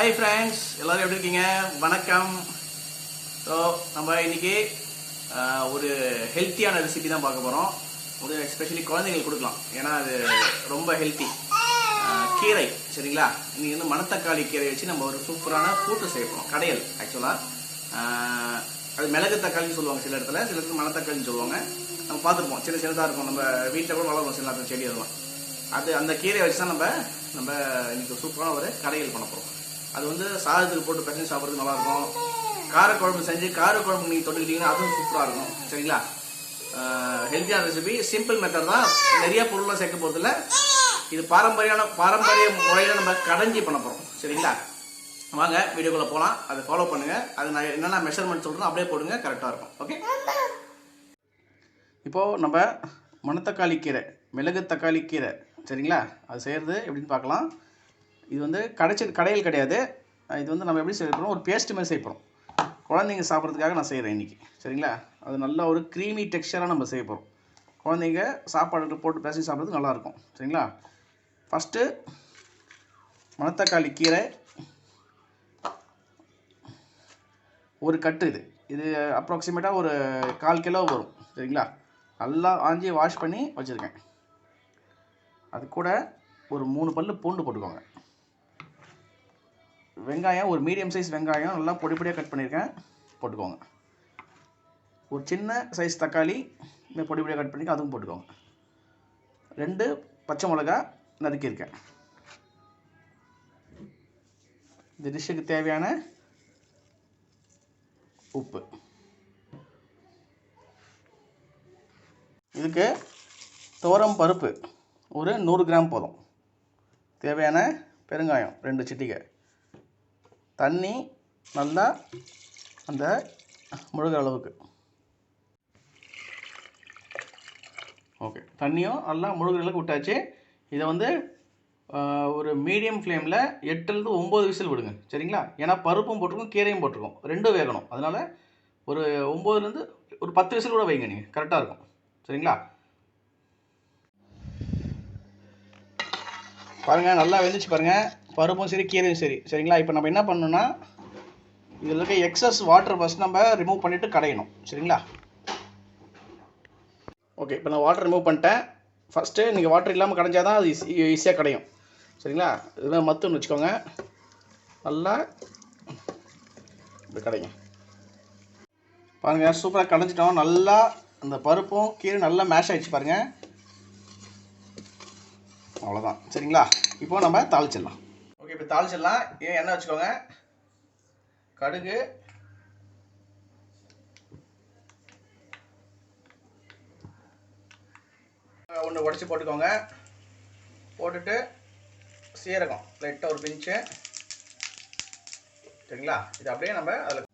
Hi friends, எல்லாரும் எப்படி இருக்கீங்க? வணக்கம். ஸோ நம்ம இன்னைக்கு ஒரு ஹெல்த்தியான ரெசிபி தான் பார்க்க போகிறோம். ஒரு எஸ்பெஷலி குழந்தைங்களுக்கு கொடுக்கலாம், ஏன்னா அது ரொம்ப ஹெல்த்தி. கீரை சரிங்களா? இன்னைக்கு வந்து மணத்தக்காளி கீரை வச்சு நம்ம ஒரு சூப்பரான கூட்டு செய்ய போகிறோம். கடையல் ஆக்சுவலாக அது மிளகு தக்காளின்னு சொல்லுவாங்க சில இடத்துல, சில இடத்துல மணத்தக்காளின்னு சொல்லுவாங்க. நம்ம பார்த்துருப்போம், சின்ன சின்னதாக இருக்கும், நம்ம வீட்டில் கூட வளரும் சில நேரத்தில் செடி அதெல்லாம். அது அந்த கீரையை வச்சு தான் நம்ம இன்னைக்கு சூப்பரான ஒரு கடையல் பண்ண போகிறோம். அது வந்து சாதத்துக்கு போட்டு பிரச்சனை சாப்பிட்றதுக்கு நல்லாயிருக்கும். காரக்குழம்பு செஞ்சு காரக்குழம்பு நீங்கள் தொட்டுக்கிட்டீங்கன்னா அதுவும் சூப்பராக இருக்கும் சரிங்களா? ஹெல்த்தியான ரெசிபி, சிம்பிள் மெத்தட் தான், நிறைய பொருள்லாம் சேர்க்க போகிறதில்ல. இது பாரம்பரிய முறையில் நம்ம கடைஞ்சி பண்ண போகிறோம் சரிங்களா? வாங்க வீடியோக்குள்ளே போகலாம். அதை ஃபாலோ பண்ணுங்கள். அது நான் என்னென்ன மெஷர்மெண்ட் சொல்கிறோம் அப்படியே போடுங்க, கரெக்டாக இருக்கும். ஓகே, இப்போது நம்ம மணத்தக்காளி கீரை, மிளகு தக்காளி கீரை சரிங்களா? அது செய்கிறது எப்படின்னு பார்க்கலாம். இது வந்து கடையல் கிடையாது. இது வந்து நம்ம எப்படி செய்ய போகிறோம், ஒரு பேஸ்ட் மாதிரி செய்ய போகிறோம். குழந்தைங்க சாப்பிட்றதுக்காக நான் செய்கிறேன் இன்றைக்கி சரிங்களா? அது நல்லா ஒரு க்ரீமி டெக்ஸ்சராக நம்ம செய்ய போகிறோம். குழந்தைங்க சாப்பாடு போட்டு பேசி சாப்பிட்றதுக்கு நல்லாயிருக்கும் சரிங்களா? ஃபஸ்ட்டு மணத்தக்காளி கீரை ஒரு கட்டு, இது அப்ராக்சிமேட்டாக ஒரு 1/4 கிலோ வரும் சரிங்களா? நல்லா ஆஞ்சி வாஷ் பண்ணி வச்சுருக்கேன். அது கூட ஒரு 3 பல்லு பூண்டு போட்டுக்கோங்க. வெங்காயம் ஒரு மீடியம் சைஸ் வெங்காயம் நல்லா பொடி பொடியாக கட் பண்ணியிருக்கேன், போட்டுக்கோங்க. ஒரு சின்ன சைஸ் தக்காளி இந்த பொடி பொடியாக கட் பண்ணிக்க, அதுவும் போட்டுக்கோங்க. 2 பச்சை மிளகா நறுக்கியிருக்கேன். இந்த டிஷ்ஷுக்கு தேவையான உப்பு. இதுக்கு துவரம் பருப்பு ஒரு 100 கிராம் போதும். தேவையான பெருங்காயம் 2 சிட்டிகை. தண்ணி நல்லா அந்த முழுகிற அளவுக்கு. ஓகே, தண்ணியும் நல்லா முழுகிற அளவுக்கு விட்டாச்சு. இதை வந்து ஒரு மீடியம் ஃப்ளேமில் 8லேருந்து 9 விசில் விடுங்க சரிங்களா? ஏன்னா பருப்பும் போட்டிருக்கோம், கீரையும் போட்டிருக்கோம், ரெண்டும் வேகணும். அதனால் ஒரு 9லேருந்து ஒரு 10 விசில் கூட வைங்க, நீங்கள் கரெக்டாக இருக்கும் சரிங்களா? பாருங்கள், நல்லா வெந்துச்சு பாருங்கள், பருப்பும் சரி கீரையும் சரி சரிங்களா? இப்போ நம்ம என்ன பண்ணணும்னா, இதில் இருக்க எக்ஸஸ் வாட்டர் ஃபஸ்ட் நம்ம ரிமூவ் பண்ணிவிட்டு கடையணும் சரிங்களா? ஓகே, இப்போ நான் வாட்டர் ரிமூவ் பண்ணிட்டேன். ஃபஸ்ட்டு நீங்கள் வாட்டர் இல்லாமல் கடைஞ்சால் தான் அது ஈஸியாக கடையும் சரிங்களா? இதெல்லாம் மத்துன்னு வச்சுக்கோங்க. நல்லா இப்படி கடைங்க. பாருங்கள், சூப்பராக கடைஞ்சிட்டோம். நல்லா அந்த பருப்பும் கீரை நல்லா மேஷ் ஆகிடுச்சு பாருங்கள். அவ்வளோதான் சரிங்களா? இப்போ நம்ம தாளிச்சிடலாம். ஓகே, இப்போ தாளிச்சிடலாம். எண்ணெய் வச்சுக்கோங்க. கடுகு, ஒன்று உடச்சி போட்டுக்கோங்க. போட்டுட்டு சீரகம் லைட்டாக ஒரு பிஞ்சு சரிங்களா? இது அப்படியே நம்ம அதில்